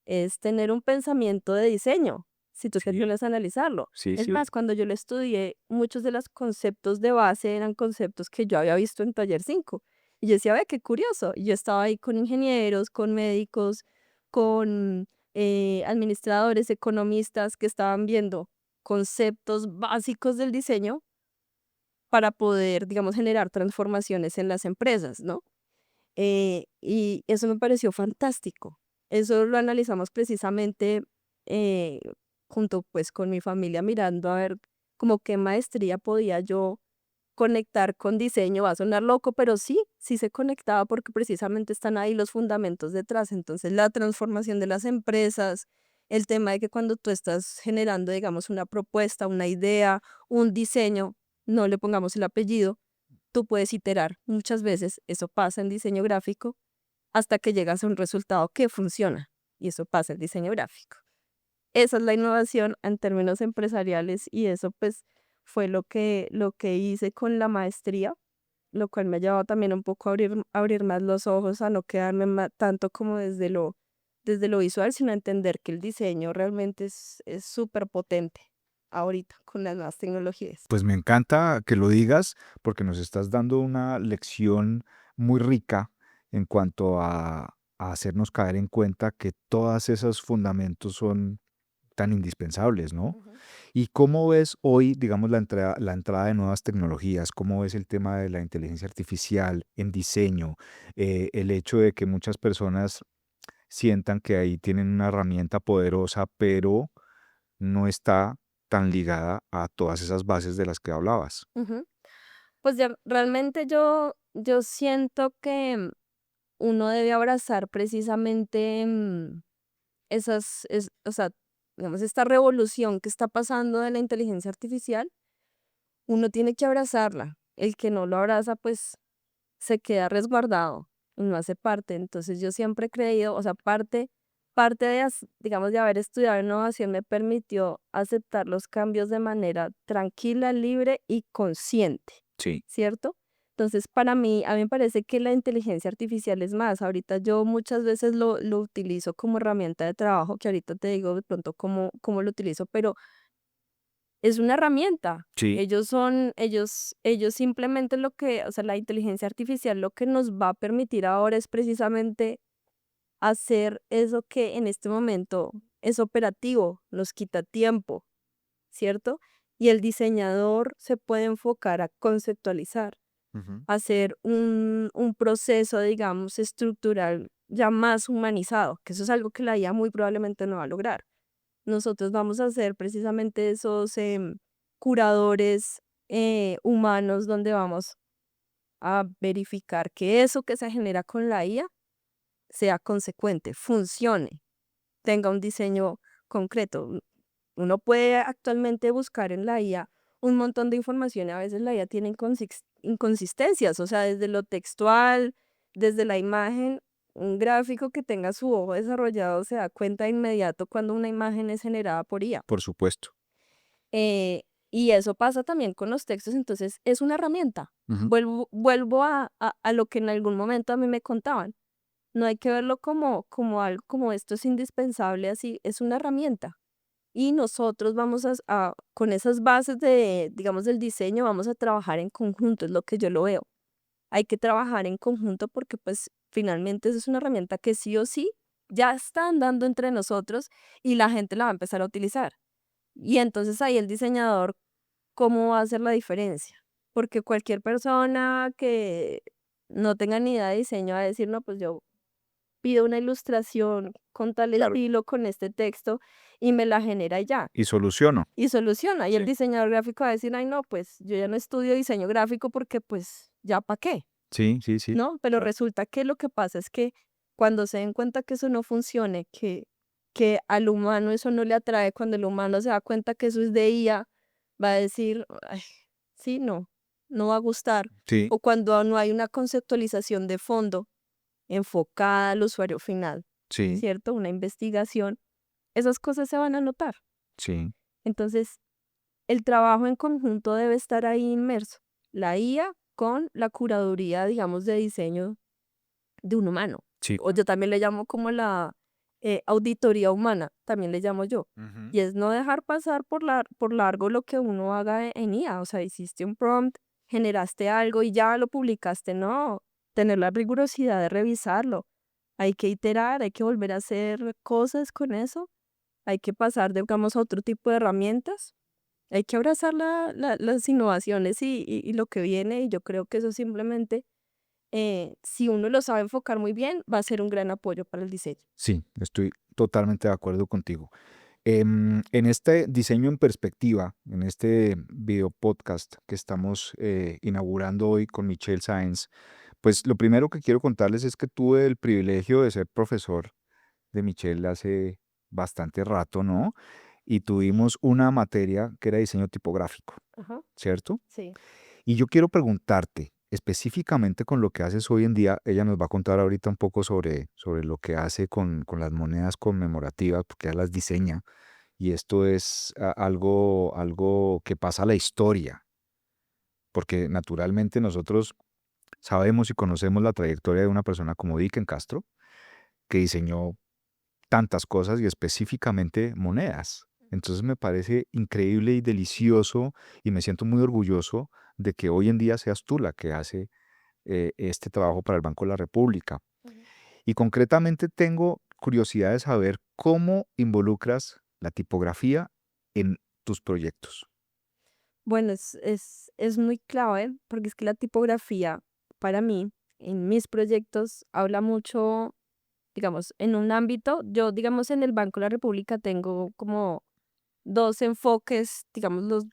es tener un pensamiento de diseño, si tú te Sí, pones a analizarlo. sí, Es sí. más, cuando yo lo estudié, muchos de los conceptos de base eran conceptos que yo había visto en Taller 5. Y yo decía, ve, qué curioso. Y yo estaba ahí con ingenieros, con médicos, con administradores, economistas que estaban viendo conceptos básicos del diseño para poder, digamos, generar transformaciones en las empresas, ¿no? Y eso me pareció fantástico. Eso lo analizamos precisamente eh, junto pues con mi familia mirando a ver como qué maestría podía yo conectar con diseño. Va a sonar loco, pero sí, sí se conectaba porque precisamente están ahí los fundamentos detrás. Entonces la transformación de las empresas, el tema de que cuando tú estás generando, digamos, una propuesta, una idea, un diseño, no le pongamos el apellido, tú puedes iterar muchas veces, eso pasa en diseño gráfico, hasta que llegas a un resultado que funciona. Y eso pasa en diseño gráfico. Esa es la innovación en términos empresariales y eso pues fue lo que hice con la maestría, lo cual me ha llevado también un poco a abrir más los ojos, a no quedarme tanto como desde lo visual, sino a entender que el diseño realmente es súper potente ahorita con las nuevas tecnologías. Pues me encanta que lo digas porque nos estás dando una lección muy rica en cuanto a hacernos caer en cuenta que todos esos fundamentos son tan indispensables, ¿no? Ujú, ¿Y cómo ves hoy, digamos, la entrada de nuevas tecnologías? ¿Cómo ves el tema de la inteligencia artificial en diseño? El hecho de que muchas personas sientan que ahí tienen una herramienta poderosa, pero no está tan ligada a todas esas bases de las que hablabas. ujú. Pues ya realmente yo siento que uno debe abrazar precisamente o sea, digamos, esta revolución que está pasando de la inteligencia artificial, uno tiene que abrazarla. El que no lo abraza, pues se queda resguardado y no hace parte. Entonces yo siempre he creído, o sea, parte de, digamos, de haber estudiado innovación me permitió aceptar los cambios de manera tranquila, libre y consciente. Sí. ¿Cierto? Entonces, para mí, a mí me parece que la inteligencia artificial es más, ahorita yo muchas veces lo utilizo como herramienta de trabajo, que ahorita te digo de pronto cómo lo utilizo, pero es una herramienta. Sí. Ellos simplemente lo que, o sea, la inteligencia artificial lo que nos va a permitir ahora es precisamente hacer eso que en este momento es operativo, nos quita tiempo, ¿cierto? Y el diseñador se puede enfocar a conceptualizar, Ujú. hacer un proceso, digamos, estructural ya más humanizado, que eso es algo que la IA muy probablemente no va a lograr. Nosotros vamos a ser precisamente esos curadores humanos donde vamos a verificar que eso que se genera con la IA sea consecuente, funcione, tenga un diseño concreto. Uno puede actualmente buscar en la IA un montón de información y a veces la IA tiene inconsistencias, o sea, desde lo textual, desde la imagen, un gráfico que tenga su ojo desarrollado se da cuenta de inmediato cuando una imagen es generada por IA. Por supuesto. Eh, Y eso pasa también con los textos, entonces es una herramienta. Ujú. Vuelvo a lo que en algún momento a mí me contaban. No hay que verlo como algo como esto es indispensable, así, es una herramienta. Y nosotros vamos con esas bases de, digamos, del diseño, vamos a trabajar en conjunto, es lo que yo lo veo. Hay que trabajar en conjunto porque pues finalmente eso es una herramienta que sí o sí ya está andando entre nosotros y la gente la va a empezar a utilizar. Y entonces ahí el diseñador, ¿cómo va a hacer la diferencia? Porque cualquier persona que no tenga ni idea de diseño va a decir, no, pues yo pido una ilustración con tal Claro. estilo, con este texto, y me la genera y ya, Y soluciono. y soluciona. Y el Sí. diseñador gráfico va a decir, ay, no, pues yo ya no estudio diseño gráfico porque pues ya para qué, Sí, sí, sí. ¿no? Pero Claro. resulta que lo que pasa es que cuando se den cuenta que eso no funcione, que al humano eso no le atrae, cuando el humano se da cuenta que eso es de IA, va a decir, ay, sí, no, no va a gustar. Sí, O cuando no hay una conceptualización de fondo enfocada al usuario final, sí, ¿cierto? Una investigación, esas cosas se van a notar. sí, Entonces, el trabajo en conjunto debe estar ahí inmerso. La IA con la curaduría, digamos, de diseño de un humano. sí. O yo también le llamo como la auditoría humana, también le llamo yo. Ujú. Y es no dejar pasar por largo lo que uno haga en IA. O sea, hiciste un prompt, generaste algo y ya lo publicaste. No, tener la rigurosidad de revisarlo. Hay que iterar, hay que volver a hacer cosas con eso. Hay que pasar, digamos, a otro tipo de herramientas. Hay que abrazar las innovaciones y lo que viene. Y yo creo que eso simplemente si uno lo sabe enfocar muy bien, va a ser un gran apoyo para el diseño. Sí, estoy totalmente de acuerdo contigo. En este diseño en perspectiva, en este video podcast que estamos inaugurando hoy con Michelle Sáenz, pues lo primero que quiero contarles es que tuve el privilegio de ser profesor de Michelle hace bastante rato, ¿no? Y tuvimos una materia que era diseño tipográfico, Ajá, ¿cierto? sí. Y yo quiero preguntarte, específicamente con lo que haces hoy en día, ella nos va a contar ahorita un poco sobre lo que hace con las monedas conmemorativas, porque ella las diseña, y esto es algo que pasa a la historia, porque naturalmente nosotros sabemos y conocemos la trayectoria de una persona como Dicken Castro, que diseñó tantas cosas y específicamente monedas. Entonces me parece increíble y delicioso y me siento muy orgulloso de que hoy en día seas tú la que hace este trabajo para el Banco de la República. Ujú. Y concretamente tengo curiosidad de saber cómo involucras la tipografía en tus proyectos. Bueno, es muy clave porque es que la tipografía, para mí, en mis proyectos, habla mucho, digamos, en un ámbito, yo, digamos, en el Banco de la República tengo como dos enfoques, digamos,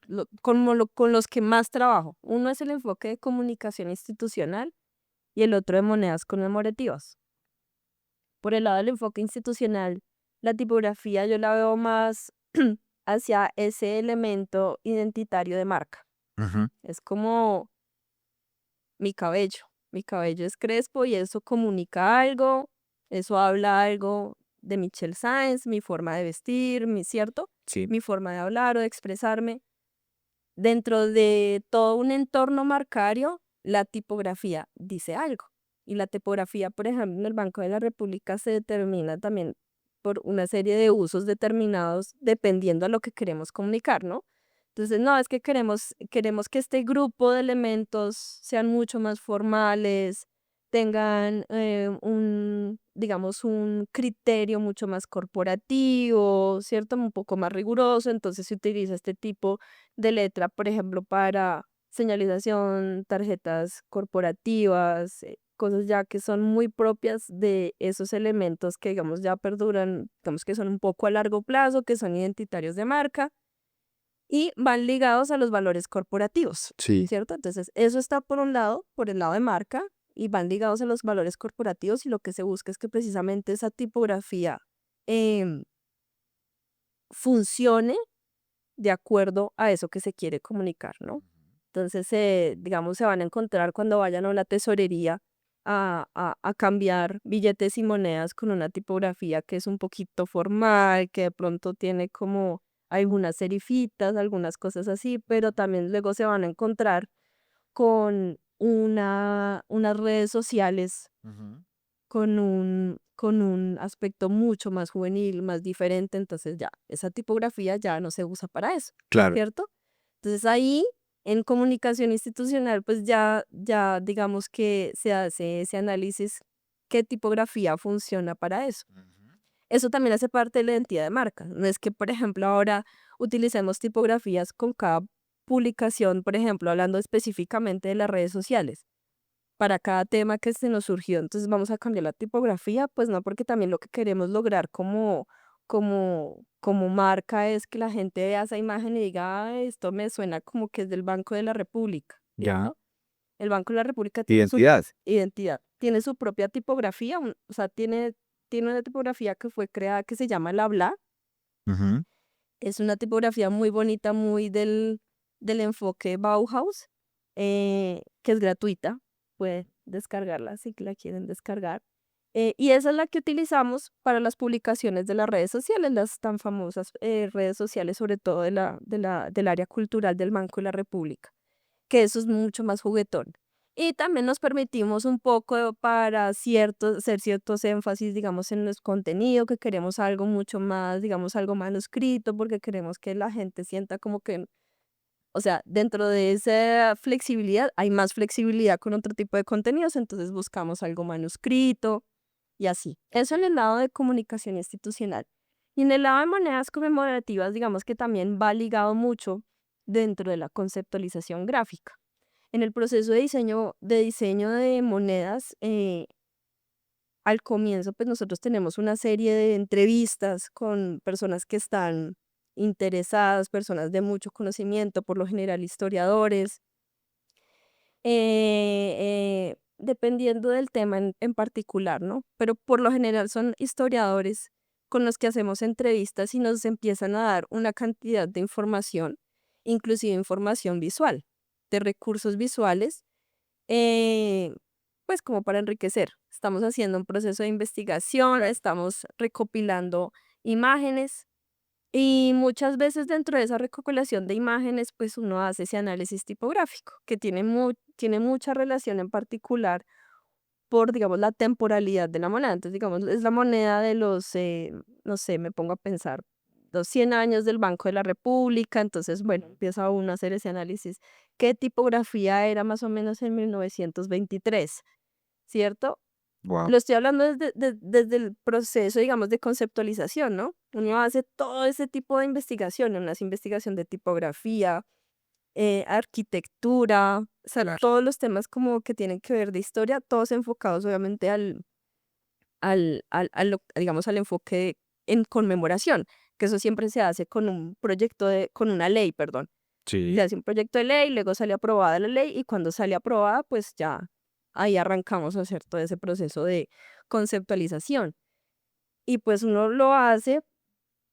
con los que más trabajo. Uno es el enfoque de comunicación institucional y el otro de monedas conmemorativas. Por el lado del enfoque institucional, la tipografía yo la veo más hacia ese elemento identitario de marca. Ujú. Es como mi cabello. Mi cabello es crespo y eso comunica algo, eso habla algo de Michelle Sáenz, mi forma de vestir, ¿cierto? Sí, Mi forma de hablar o de expresarme. Dentro de todo un entorno marcario, la tipografía dice algo. Y la tipografía, por ejemplo, en el Banco de la República se determina también por una serie de usos determinados dependiendo a lo que queremos comunicar, ¿no? Entonces, no, es que queremos que este grupo de elementos sean mucho más formales, tengan digamos, un criterio mucho más corporativo, ¿cierto? Un poco más riguroso. Entonces se utiliza este tipo de letra, por ejemplo, para señalización, tarjetas corporativas, cosas ya que son muy propias de esos elementos que, digamos, ya perduran, digamos que son un poco a largo plazo, que son identitarios de marca y van ligados a los valores corporativos, sí. ¿cierto? Entonces, eso está por un lado, por el lado de marca, y van ligados a los valores corporativos y lo que se busca es que precisamente esa tipografía em, funcione de acuerdo a eso que se quiere comunicar, ¿no? Entonces, digamos, se van a encontrar cuando vayan a una tesorería a cambiar billetes y monedas con una tipografía que es un poquito formal, que de pronto tiene como algunas serifitas, algunas cosas así, pero también luego se van a encontrar con unas redes sociales Ujú. con un aspecto mucho más juvenil, más diferente, entonces ya, esa tipografía ya no se usa para eso, Claro. ¿cierto? Entonces ahí, en comunicación institucional, pues ya digamos que se hace ese análisis, qué tipografía funciona para eso. Ujú. Eso también hace parte de la identidad de marca. No es que, por ejemplo, ahora utilicemos tipografías con cada publicación, por ejemplo, hablando específicamente de las redes sociales para cada tema que se nos surgió. Entonces vamos a cambiar la tipografía, pues no, porque también lo que queremos lograr como marca es que la gente vea esa imagen y diga: "Ay, esto me suena como que es del Banco de la República", Ya. ¿cierto? El Banco de la República tiene su Identidad. identidad, tiene su propia tipografía, o sea, tiene una tipografía que fue creada que se llama La Bla. Ujú. Es una tipografía muy bonita, muy del enfoque Bauhaus, que es gratuita. Pueden descargarla si la quieren descargar. Y esa es la que utilizamos para las publicaciones de las redes sociales, las tan famosas redes sociales, sobre todo del área cultural del Banco de la República, que eso es mucho más juguetón. Y también nos permitimos un poco para hacer ciertos énfasis, digamos, en los contenidos, que queremos algo mucho más, digamos, algo manuscrito, porque queremos que la gente sienta como que, o sea, dentro de esa flexibilidad hay más flexibilidad con otro tipo de contenidos, entonces buscamos algo manuscrito y así. Eso en el lado de comunicación institucional. Y en el lado de monedas conmemorativas, digamos que también va ligado mucho dentro de la conceptualización gráfica. En el proceso de diseño de monedas, al comienzo, pues nosotros tenemos una serie de entrevistas con personas que están interesadas, personas de mucho conocimiento, por lo general historiadores, dependiendo del tema en particular, ¿no? Pero por lo general son historiadores con los que hacemos entrevistas y nos empiezan a dar una cantidad de información, inclusive información visual, de recursos visuales, eh, pues como para enriquecer. Estamos haciendo un proceso de investigación, estamos recopilando imágenes y muchas veces dentro de esa recopilación de imágenes, pues uno hace ese análisis tipográfico, que tiene mucha relación en particular por, digamos, la temporalidad de la moneda. Entonces, digamos, es la moneda de los, no sé, me pongo a pensar, los 100 años del Banco de la República. Entonces, bueno, empieza uno a hacer ese análisis. ¿Qué tipografía era más o menos en 1923? ¿Cierto? Wow. Lo estoy hablando desde el proceso, digamos, de conceptualización, ¿no? Uno hace todo ese tipo de investigación, una investigación de tipografía, arquitectura, o sea, Claro. todos los temas como que tienen que ver de historia, todos enfocados obviamente digamos, al enfoque en conmemoración, que eso siempre se hace con una ley, perdón. Se Sí. hace un proyecto de ley, luego sale aprobada la ley y cuando sale aprobada, pues ya ahí arrancamos a hacer todo ese proceso de conceptualización. Y pues uno lo hace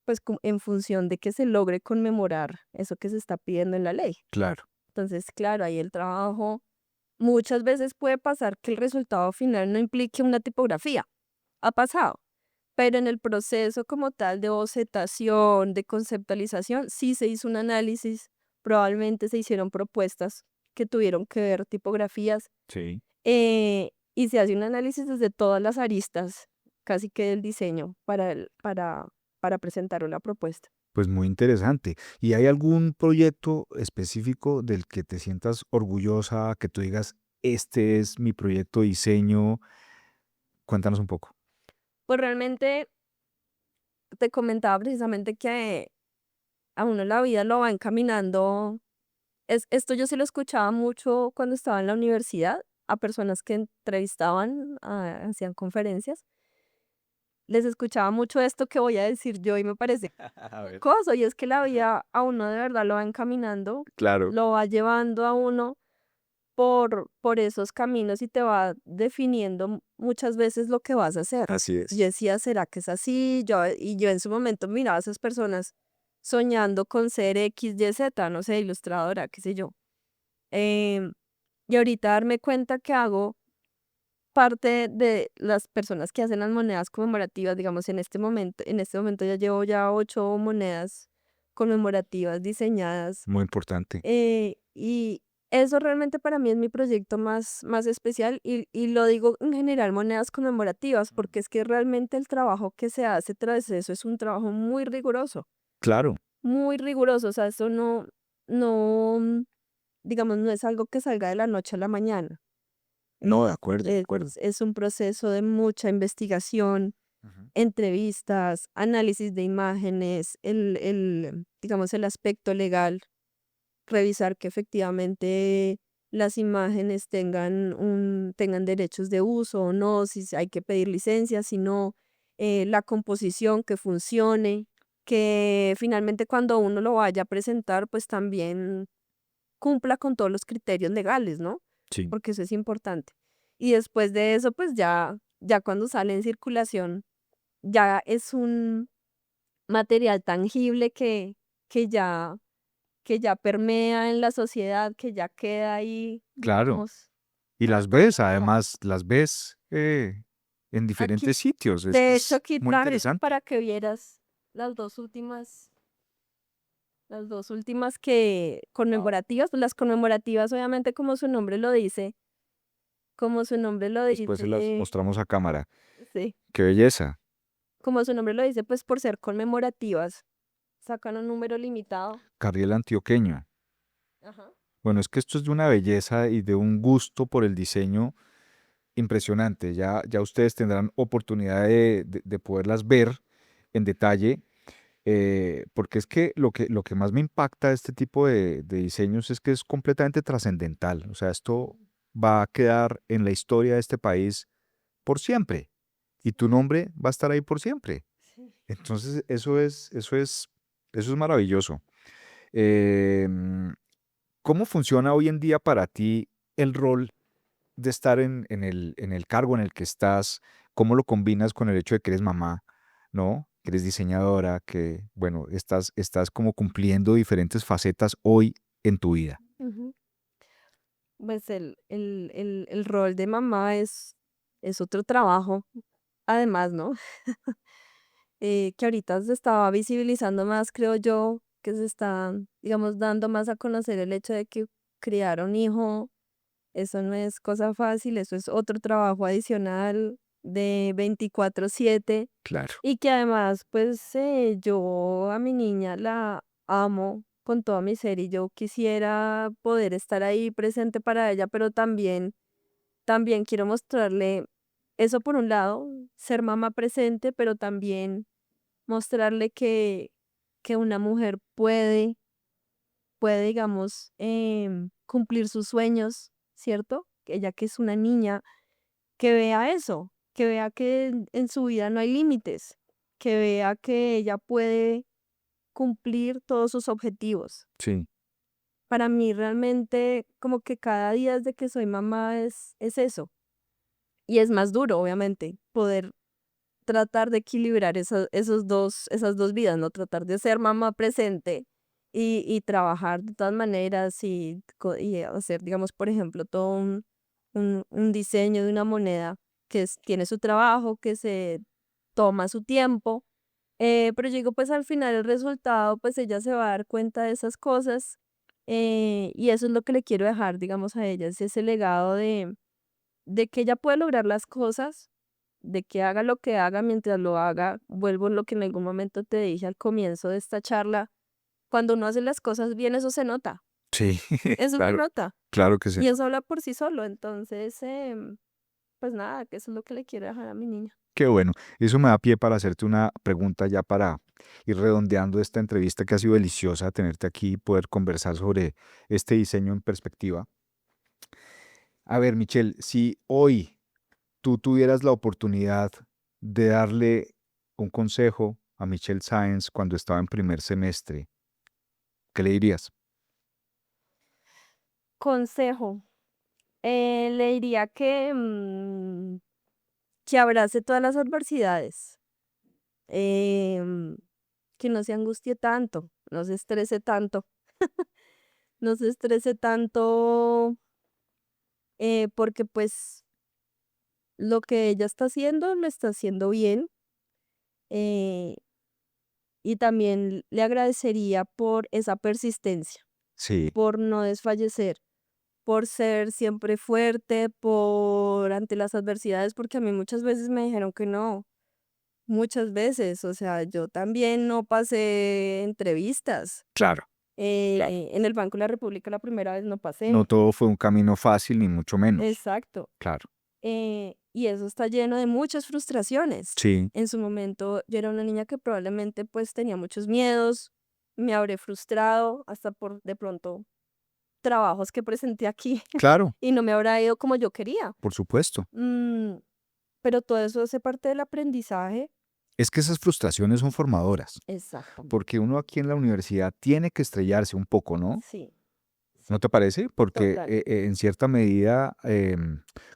pues en función de que se logre conmemorar eso que se está pidiendo en la ley. Claro. Entonces, claro, ahí el trabajo muchas veces puede pasar que el resultado final no implique una tipografía. Ha pasado. Pero en el proceso como tal de bocetación, de conceptualización, sí se hizo un análisis, probablemente se hicieron propuestas que tuvieron que ver tipografías, Sí. y se hace un análisis desde todas las aristas, casi que del diseño, para presentar una propuesta. Pues muy interesante. ¿Y hay algún proyecto específico del que te sientas orgullosa, que tú digas, este es mi proyecto de diseño? Cuéntanos un poco. Pues realmente te comentaba precisamente que a uno la vida lo va encaminando. Esto yo sí lo escuchaba mucho cuando estaba en la universidad, a personas que entrevistaban, hacían conferencias. Les escuchaba mucho esto que voy a decir yo y me parece A ver. cosa, y es que la vida a uno de verdad lo va encaminando, Claro. lo va llevando a uno por esos caminos y te va definiendo muchas veces lo que vas a hacer. Así Yo es. decía, ¿será que es así? Y yo en su momento miraba a esas personas soñando con ser X, Y, Z, no sé, ilustradora, qué sé yo. Em, y ahorita darme cuenta que hago parte de las personas que hacen las monedas conmemorativas, digamos, en este momento ya llevo ya 8 monedas conmemorativas diseñadas. Muy importante. Y eso realmente para mí es mi proyecto más especial y lo digo en general, monedas conmemorativas, porque es que realmente el trabajo que se hace tras eso es un trabajo Claro. muy riguroso, o sea, eso no, digamos, no es algo que salga de la noche a la mañana. No, de acuerdo, de Es, acuerdo. es un proceso de mucha investigación, Ujú. entrevistas, análisis de imágenes, digamos, el aspecto legal, revisar que efectivamente las imágenes tengan derechos de uso o no, si hay que pedir licencias, si no, la composición que funcione, que finalmente cuando uno lo vaya a presentar, pues también cumpla con todos los criterios legales, ¿no? Sí, Porque eso es importante. Y después de eso, pues ya cuando sale en circulación, ya es un material tangible que ya que ya permea en la sociedad, que ya queda ahí, claro. digamos, Y las ves, plasmado. además, las ves en Aquí, diferentes sitios. de hecho, Es aquí muy traje interesante. para que vieras las dos últimas que Wow. conmemorativas, pues las conmemorativas, obviamente, como su nombre lo Después se las dice, mostramos a cámara. sí, Qué belleza. como su nombre lo dice, pues por ser conmemorativas, sacan un número limitado. Carriel antioqueño. Ajá. Bueno, es que esto es de una belleza y de un gusto por el diseño impresionante. Ya ustedes tendrán oportunidad de poderlas ver en detalle, porque es que lo que más me impacta de este tipo de diseños es que es completamente trascendental. O sea, esto va a quedar en la historia de este país por siempre y tu Sí, nombre va a estar ahí por siempre. sí. Entonces, eso es maravilloso. Em, ¿Cómo funciona hoy en día para ti el rol de estar en el cargo en el que estás? ¿Cómo lo combinas con el hecho de que eres mamá, ¿no? Que eres diseñadora, que, bueno, estás como cumpliendo diferentes facetas hoy en tu vida. Ujú. Pues el rol de mamá es otro trabajo, además, ¿no? Que ahorita se estaba visibilizando más, creo yo, que se está, digamos, dando más a conocer el hecho de que criar un hijo, eso no es cosa fácil, eso es otro trabajo adicional de 24/7 Claro. y que además, pues yo a mi niña la amo con todo mi ser y yo quisiera poder estar ahí presente para ella, pero también quiero mostrarle eso por un lado, ser mamá presente, pero también mostrarle que una mujer puede, digamos, cumplir sus sueños, ¿cierto? Que ella que es una niña, que vea eso, que vea que en su vida no hay límites, que vea que ella puede cumplir todos sus objetivos. Sí, Para mí realmente como que cada día desde que soy mamá es eso. Y es más duro, obviamente, poder tratar de equilibrar esas dos vidas, ¿no? Tratar de ser mamá presente y trabajar de todas maneras y hacer, digamos, por ejemplo, todo un diseño de una moneda que tiene su trabajo, que se toma su tiempo, pero yo digo, pues al final el resultado, pues ella se va a dar cuenta de esas cosas y eso es lo que le quiero dejar, digamos, a ella, es ese legado de que ella puede lograr las cosas, de que haga lo que haga mientras lo haga. Vuelvo a lo que en algún momento te dije al comienzo de esta charla, cuando uno hace las cosas bien, sí, eso se claro, nota, claro que sí. y eso habla por sí solo. Entonces, pues nada, que eso es lo que le quiero dejar a mi niña. Qué bueno. Eso me da pie para hacerte una pregunta ya para ir redondeando esta entrevista que ha sido deliciosa tenerte aquí y poder conversar sobre este diseño en perspectiva. A ver, Michelle, si hoy tú tuvieras la oportunidad de darle un consejo a Michelle Sáenz cuando estaba en primer semestre, ¿qué le dirías? Consejo, le diría que abrace todas las adversidades, em, que no se angustie tanto, no se estrese tanto, no se estrese tanto, porque pues lo que ella está haciendo lo está haciendo bien. eh, Y también le agradecería por esa persistencia, Sí, por no desfallecer, por ser siempre fuerte, por ante las adversidades, porque a mí muchas veces me dijeron que no, muchas veces, o sea, yo también no pasé entrevistas. claro. En el Banco de la República la primera vez no No pasé. todo fue un camino fácil, ni mucho menos. Exacto. Claro. Y eso está lleno de muchas frustraciones. Sí, En su momento yo era una niña que probablemente pues tenía muchos miedos, me habré frustrado hasta por de pronto trabajos que presenté aquí claro, y no me habrá ido como yo quería. por supuesto. Mm, pero todo eso hace parte del aprendizaje. Es que esas frustraciones son formadoras, Exacto. porque uno aquí en la universidad tiene que estrellarse un poco, ¿no? Sí, ¿No sí, te parece? Porque total. en cierta medida,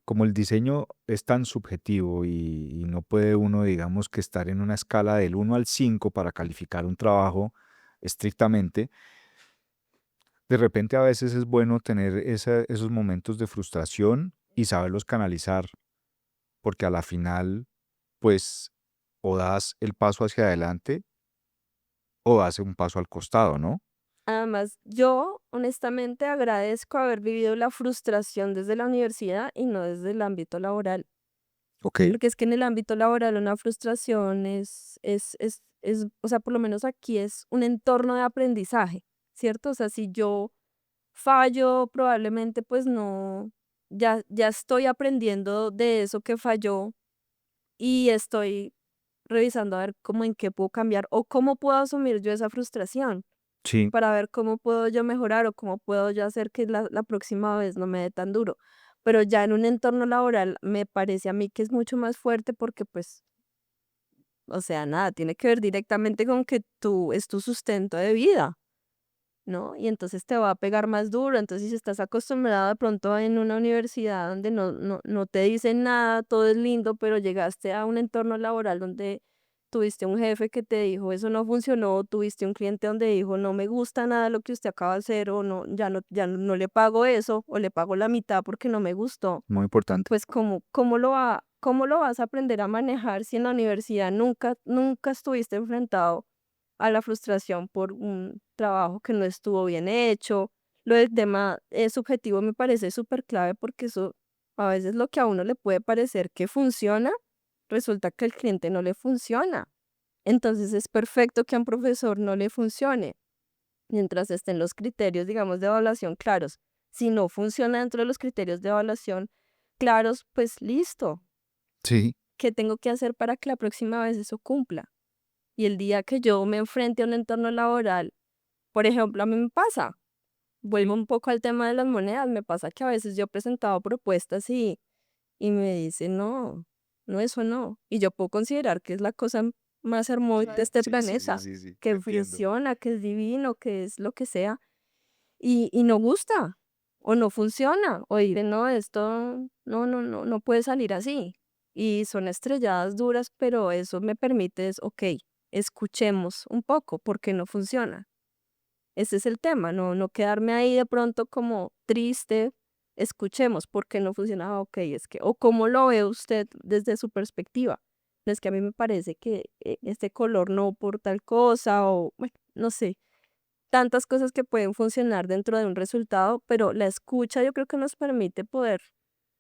como el diseño es tan subjetivo y no puede uno, digamos, que estar en una escala del 1 al 5 para calificar un trabajo estrictamente, de repente a veces es bueno tener esos momentos de frustración y saberlos canalizar, porque a la final, pues, o das el paso hacia adelante o das un paso al costado, ¿no? Además, yo honestamente agradezco haber vivido la frustración desde la universidad y no desde el ámbito laboral. Ok, Porque es que en el ámbito laboral una frustración o sea, por lo menos aquí es un entorno de aprendizaje, ¿cierto? O sea, si yo fallo, probablemente pues no, ya estoy aprendiendo de eso que falló y estoy revisando a ver cómo en qué puedo cambiar o cómo puedo asumir yo esa frustración sí, para ver cómo puedo yo mejorar o cómo puedo yo hacer que la próxima vez no me dé tan duro. Pero ya en un entorno laboral me parece a mí que es mucho más fuerte porque pues, o sea, nada, tiene que ver directamente con que tú es tu sustento de vida, ¿no? Y entonces te va a pegar más duro. Entonces, si estás acostumbrado de pronto en una universidad donde no te dicen nada, todo es lindo, pero llegaste a un entorno laboral donde tuviste un jefe que te dijo eso no funcionó, tuviste un cliente donde dijo no me gusta nada lo que usted acaba de hacer o no, no le pago eso o le pago la mitad porque no me gustó, muy importante. pues cómo lo vas a aprender a manejar si en la universidad nunca estuviste enfrentado a la frustración por un trabajo que no estuvo bien hecho? Lo del tema subjetivo me parece súper clave porque eso a veces lo que a uno le puede parecer que funciona, resulta que al cliente no le funciona. Entonces es perfecto que a un profesor no le funcione mientras estén los criterios, digamos, de evaluación claros. Si no funciona dentro de los criterios de evaluación claros, pues listo. Sí, ¿Qué tengo que hacer para que la próxima vez eso cumpla? Y el día que yo me enfrente a un entorno laboral, por ejemplo, a mí me pasa, vuelvo un poco al tema de las monedas, me pasa que a veces yo he presentado propuestas y me dicen, no, no, eso no. Y yo puedo considerar que es la cosa más hermosa de este sí, sí, sí, planeta, sí, sí, te que entiendo. funciona, que es divino, que es lo que sea, y no gusta, o no funciona, o dicen, no, esto no puede salir así. Y son estrelladas duras, pero eso me permite, es, ok, escuchemos un poco, porque no funciona. Ese es el tema, no quedarme ahí de pronto como triste. Escuchemos por qué no funciona. Ah, ok, es que, o cómo lo ve usted desde su perspectiva. No es que a mí me parece que este color no por tal cosa, o bueno, no sé, tantas cosas que pueden funcionar dentro de un resultado, pero la escucha yo creo que nos permite poder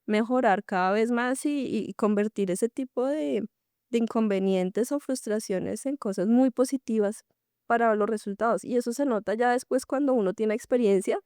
mejorar cada vez más y convertir ese tipo de inconvenientes o frustraciones en cosas muy positivas para los resultados. Y eso se nota ya después cuando uno tiene experiencia.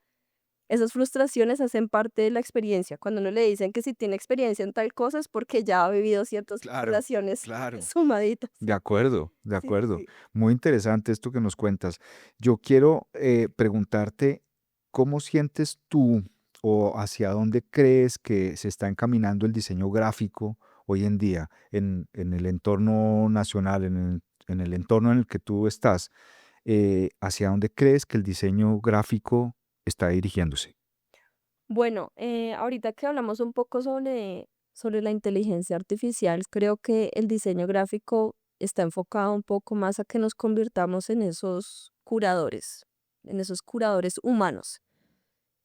Esas frustraciones hacen parte de la experiencia. Cuando uno le dicen que si tiene experiencia en tal cosa es porque ya ha vivido ciertas Claro, frustraciones claro. sumaditas. De acuerdo, de Sí, sí, acuerdo. sí. Muy interesante esto que nos cuentas. Yo quiero preguntarte, ¿cómo sientes tú o hacia dónde crees que se está encaminando el diseño gráfico hoy en día en el entorno nacional, en el entorno en el que tú estás? ¿Hacia dónde crees que el diseño gráfico está dirigiéndose? Bueno, ahorita que hablamos un poco sobre la inteligencia artificial, creo que el diseño gráfico está enfocado un poco más a que nos convirtamos en esos curadores humanos.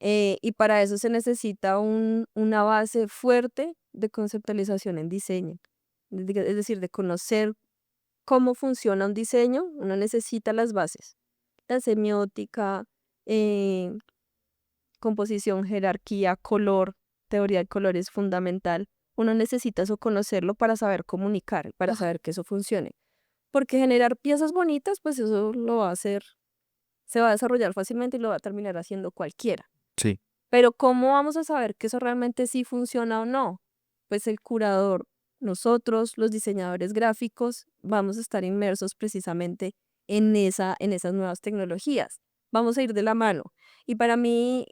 Y para eso se necesita una base fuerte de conceptualización en diseño, es decir, de conocer cómo funciona un diseño, uno necesita las bases, la semiótica, eh, composición, jerarquía, color, teoría del color es fundamental. Uno necesita eso conocerlo para saber comunicar, para saber que eso funcione. Porque generar piezas bonitas, pues eso lo va a hacer, se va a desarrollar fácilmente y lo va a terminar haciendo cualquiera. Sí, Pero ¿cómo vamos a saber que eso realmente sí funciona o no? Pues el curador, nosotros, los diseñadores gráficos, vamos a estar inmersos precisamente en esas nuevas tecnologías. Vamos a ir de la mano. Y para mí,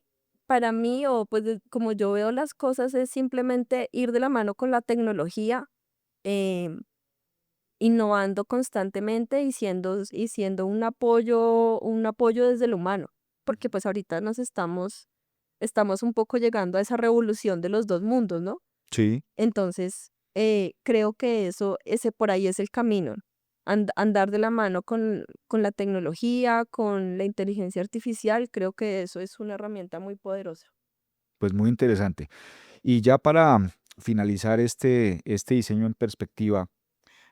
o pues como yo veo las cosas, es simplemente ir de la mano con la tecnología, em, innovando constantemente y siendo un apoyo desde lo humano. Porque pues ahorita estamos un poco llegando a esa revolución de los dos mundos, ¿no? sí. Entonces, creo que ese por ahí es el camino. Andar de la mano con la tecnología, con la inteligencia artificial, creo que eso es una herramienta muy poderosa. Pues muy interesante. Y ya para finalizar este diseño en perspectiva,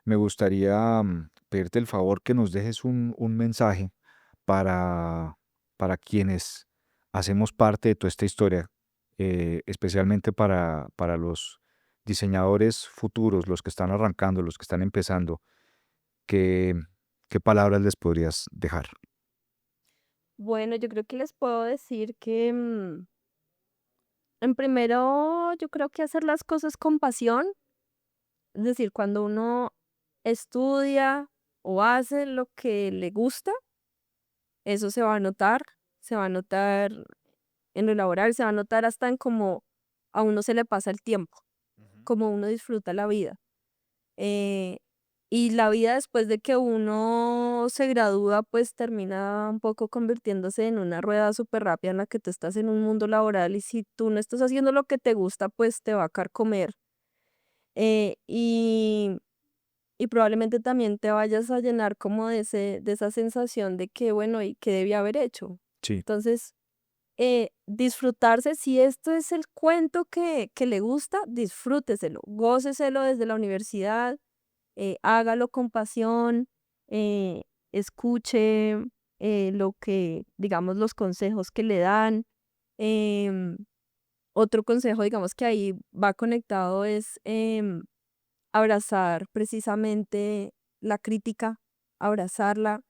me gustaría pedirte el favor que nos dejes un mensaje para, para quienes hacemos parte de toda esta historia, especialmente para los diseñadores futuros, los que están arrancando, los que están empezando. ¿Qué, qué palabras les podrías dejar? Bueno, yo creo que les puedo decir que, en primero, yo creo que hacer las cosas con pasión, es decir, cuando uno estudia o hace lo que le gusta, eso se va a notar en lo laboral, se va a notar hasta en cómo a uno se le pasa el tiempo, Ujú. cómo uno disfruta la vida. Eh, y la vida después de que uno se gradúa, pues termina un poco convirtiéndose en una rueda súper rápida en la que tú estás en un mundo laboral y si tú no estás haciendo lo que te gusta, pues te va a carcomer. Eh, y, y probablemente también te vayas a llenar como de esa sensación de que, bueno, ¿y qué debía haber hecho? Sí, Entonces, disfrutarse, si esto es el cuento que le gusta, disfrúteselo, góceselo desde la universidad, hágalo con pasión, escuche lo que, digamos, los consejos que le dan. Em, Otro consejo, digamos, que ahí va conectado es abrazar precisamente la crítica, abrazarla,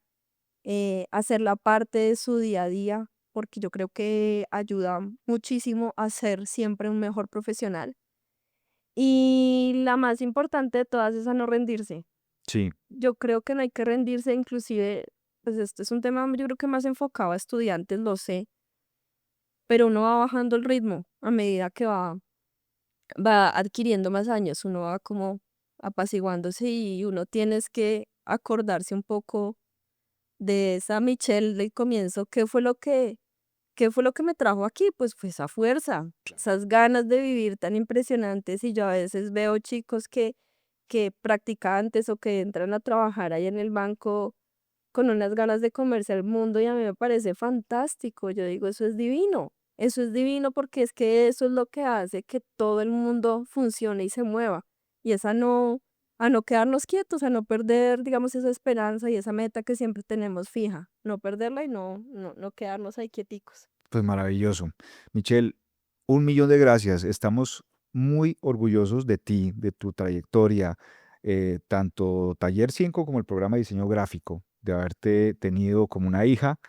hacerla parte de su día a día, porque yo creo que ayuda muchísimo a ser siempre un mejor profesional. Y la más importante de todas es a no rendirse. sí, Yo creo que no hay que rendirse, inclusive, pues este es un tema, yo creo que más enfocado a estudiantes, lo sé, pero uno va bajando el ritmo a medida que va adquiriendo más años, uno va como apaciguándose y uno tienes que acordarse un poco de esa Michelle del comienzo, ¿qué fue lo que me trajo aquí? Pues fue esa fuerza, esas ganas de vivir tan impresionantes y yo a veces veo chicos que practicantes o que entran a trabajar ahí en el banco con unas ganas de comerse al mundo y a mí me parece fantástico. Yo digo, eso es divino porque es que eso es lo que hace que todo el mundo funcione y se mueva. Y es a no quedarnos quietos, a no perder, digamos, esa esperanza y esa meta que siempre tenemos fija, no perderla y no quedarnos ahí quieticos. pues maravilloso. Michelle, 1 millón de gracias. Estamos muy orgullosos de ti, de tu trayectoria, tanto Taller 5 como el programa de diseño gráfico, de haberte tenido como una hija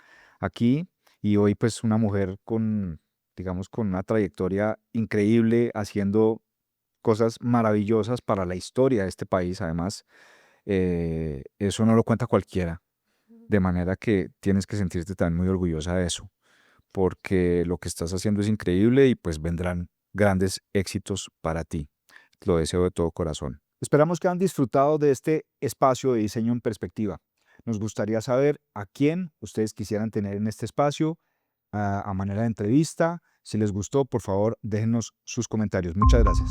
aquí y hoy pues una mujer con, digamos, con una trayectoria increíble, haciendo cosas maravillosas para la historia de este país. Además, eso no lo cuenta cualquiera, de manera que tienes que sentirte también muy orgullosa de eso porque lo que estás haciendo es increíble y pues vendrán grandes éxitos para ti. Lo deseo de todo corazón. Esperamos que han disfrutado de este espacio de diseño en perspectiva. Nos gustaría saber a quién ustedes quisieran tener en este espacio a manera de entrevista. Si les gustó, por favor, déjenos sus comentarios. Muchas gracias.